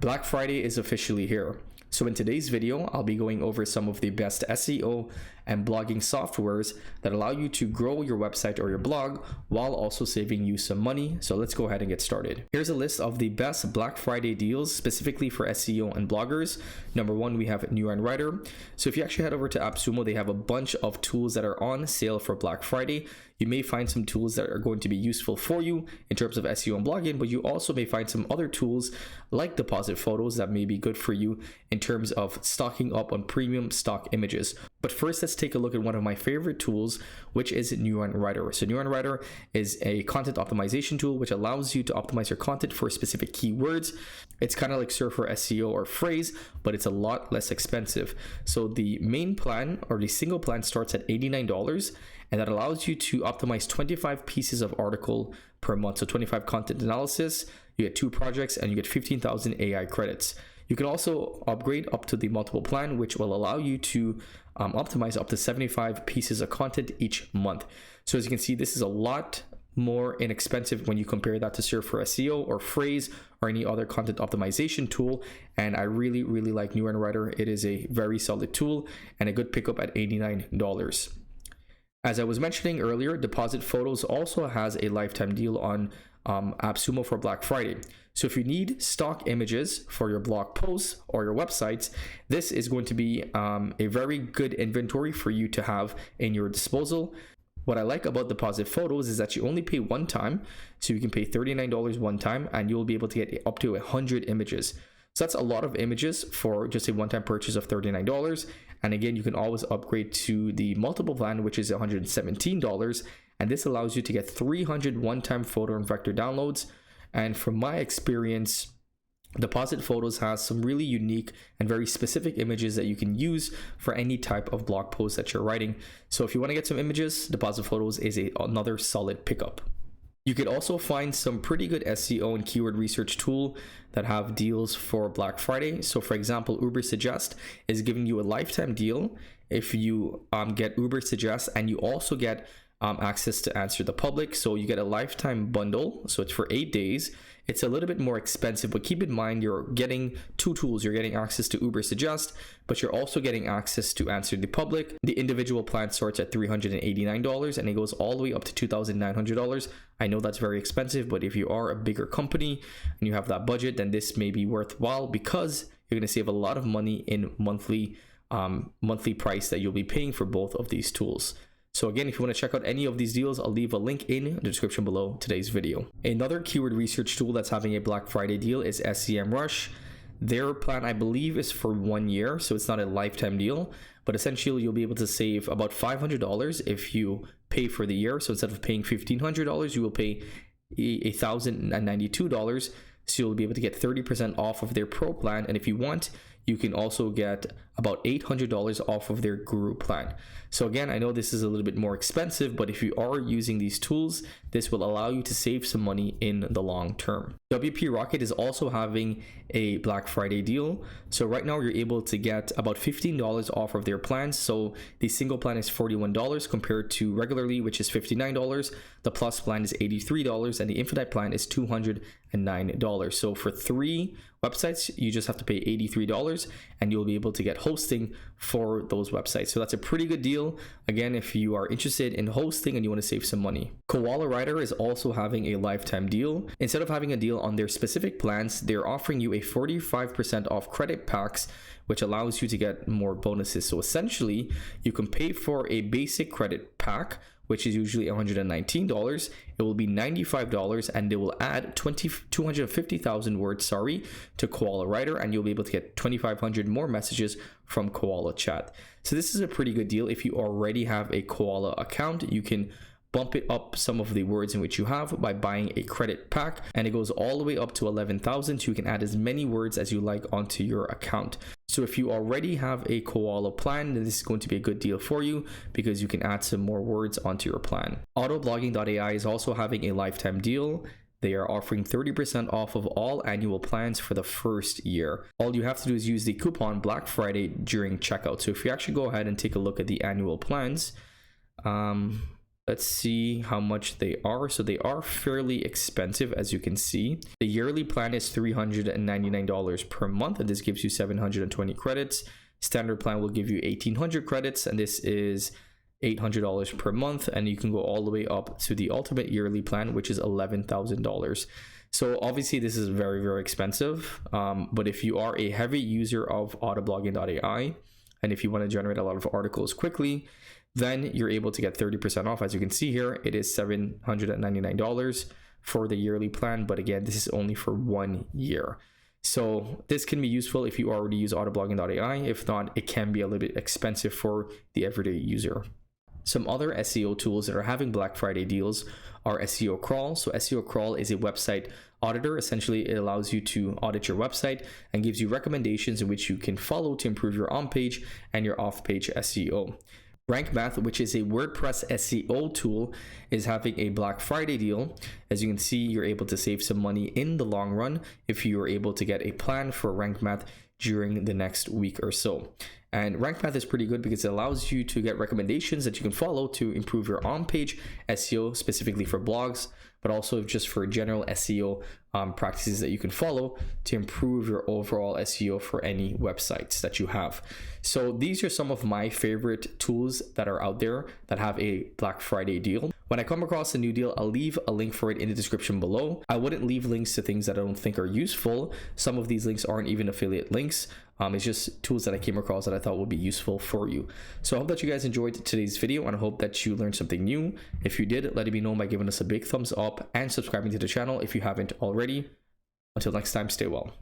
Black Friday is officially here. So in today's video, I'll be going over some of the best SEO and blogging softwares that allow you to grow your website or your blog while also saving you some money. So let's go ahead and get started. Here's a list of the best Black Friday deals specifically for SEO and bloggers. Number one, we have NeuronWriter. So if you actually head over to AppSumo, they have a bunch of tools that are on sale for Black Friday. You may find some tools that are going to be useful for you in terms of SEO and blogging, but you also may find some other tools like deposit photos that may be good for you in terms of stocking up on premium stock images. But first, let's take a look at one of my favorite tools, which is NeuronWriter. So NeuronWriter is a content optimization tool which allows you to optimize your content for specific keywords. It's kind of like Surfer SEO or Phrase, but it's a lot less expensive. So the main plan or the single plan starts at $89, and that allows you to optimize 25 pieces of article per month. So 25 content analysis, you get 2 projects, and you get 15,000 AI credits. You can also upgrade up to the multiple plan, which will allow you to optimize up to 75 pieces of content each month. So as you can see, this is a lot more inexpensive when you compare that to Surfer SEO or Phrase or any other content optimization tool. And I really like NeuronWriter. It is a very solid tool and a good pickup at $89. As I was mentioning earlier, Deposit Photos also has a lifetime deal on AppSumo for Black Friday. So if you need stock images for your blog posts or your websites, this is going to be a very good inventory for you to have in your disposal. What I like about Deposit Photos is that you only pay one time. So you can pay $39 one time and you'll be able to get up to 100 images. So that's a lot of images for just a one-time purchase of $39. And again, you can always upgrade to the multiple plan, which is $117. And this allows you to get 300 one-time photo and vector downloads. And from my experience, Deposit Photos has some really unique and very specific images that you can use for any type of blog post that you're writing. So if you want to get some images, Deposit Photos is another solid pickup. You could also find some pretty good SEO and keyword research tool that have deals for Black Friday. So for example, Ubersuggest is giving you a lifetime deal if you get Ubersuggest, and you also get access to Answer the Public. So you get a lifetime bundle. So it's for 8 days. It's a little bit more expensive, but keep in mind you're getting 2 tools. You're getting access to Ubersuggest, but you're also getting access to Answer the Public. The individual plan starts at $389 and it goes all the way up to $2,900. I know that's very expensive, but if you are a bigger company and you have that budget, then this may be worthwhile because you're going to save a lot of money in monthly price that you'll be paying for both of these tools. So again, if you want to check out any of these deals, I'll leave a link in the description below today's video. Another keyword research tool that's having a Black Friday deal is SEMrush. Their plan, I believe, is for 1 year, so it's not a lifetime deal, but essentially you'll be able to save about $500 if you pay for the year. So instead of paying $1,500, you will pay $1,092. So you'll be able to get 30% off of their pro plan. And if you want, you can also get about $800 off of their guru plan. So again, I know this is a little bit more expensive, but if you are using these tools, this will allow you to save some money in the long term. WP Rocket is also having a Black Friday deal. So right now you're able to get about $15 off of their plans. So the single plan is $41 compared to regularly, which is $59. The plus plan is $83 and the infinite plan is $209. So for 3 websites, you just have to pay $83 and you'll be able to get hosting for those websites. So that's a pretty good deal. Again, if you are interested in hosting and you want to save some money. Koala Writer is also having a lifetime deal. Instead of having a deal on their specific plans, they're offering you a 45% off credit packs, which allows you to get more bonuses. So essentially, you can pay for a basic credit pack, which is usually $119. It will be $95 and they will add 250,000 words, to Koala Writer, and you'll be able to get 2,500 more messages from Koala Chat. So this is a pretty good deal. If you already have a Koala account, you can bump it up some of the words in which you have by buying a credit pack, and it goes all the way up to 11,000, so you can add as many words as you like onto your account. So if you already have a Koala plan, then this is going to be a good deal for you because you can add some more words onto your plan. Autoblogging AI is also having a lifetime deal. They are offering 30% off of all annual plans for the first year. All you have to do is use the coupon Black Friday during checkout. So if you actually go ahead and take a look at the annual plans, Let's see how much they are. So they are fairly expensive, as you can see. The yearly plan is $399 per month, and this gives you 720 credits. Standard plan will give you 1,800 credits, and this is $800 per month, and you can go all the way up to the ultimate yearly plan, which is $11,000. So obviously this is very, very expensive, but if you are a heavy user of Autoblogging AI, and if you want to generate a lot of articles quickly, then you're able to get 30% off. As you can see here, it is $799 for the yearly plan, but again, this is only for 1 year. So this can be useful if you already use Autoblogging AI. If not, it can be a little bit expensive for the everyday user. Some other SEO tools that are having Black Friday deals are SEO Crawl. So SEO Crawl is a website auditor. Essentially, it allows you to audit your website and gives you recommendations in which you can follow to improve your on-page and your off-page SEO. RankMath, which is a WordPress SEO tool, is having a Black Friday deal. As you can see, you're able to save some money in the long run if you are able to get a plan for RankMath during the next week or so. And RankMath is pretty good because it allows you to get recommendations that you can follow to improve your on-page SEO, specifically for blogs, but also just for general SEO practices that you can follow to improve your overall SEO for any websites that you have. So these are some of my favorite tools that are out there that have a Black Friday deal. When I come across a new deal, I'll leave a link for it in the description below. I wouldn't leave links to things that I don't think are useful. Some of these links aren't even affiliate links. It's just tools that I came across that I thought would be useful for you. So I hope that you guys enjoyed today's video, and I hope that you learned something new. If you did, let me know by giving us a big thumbs up and subscribing to the channel if you haven't already. Until next time, stay well.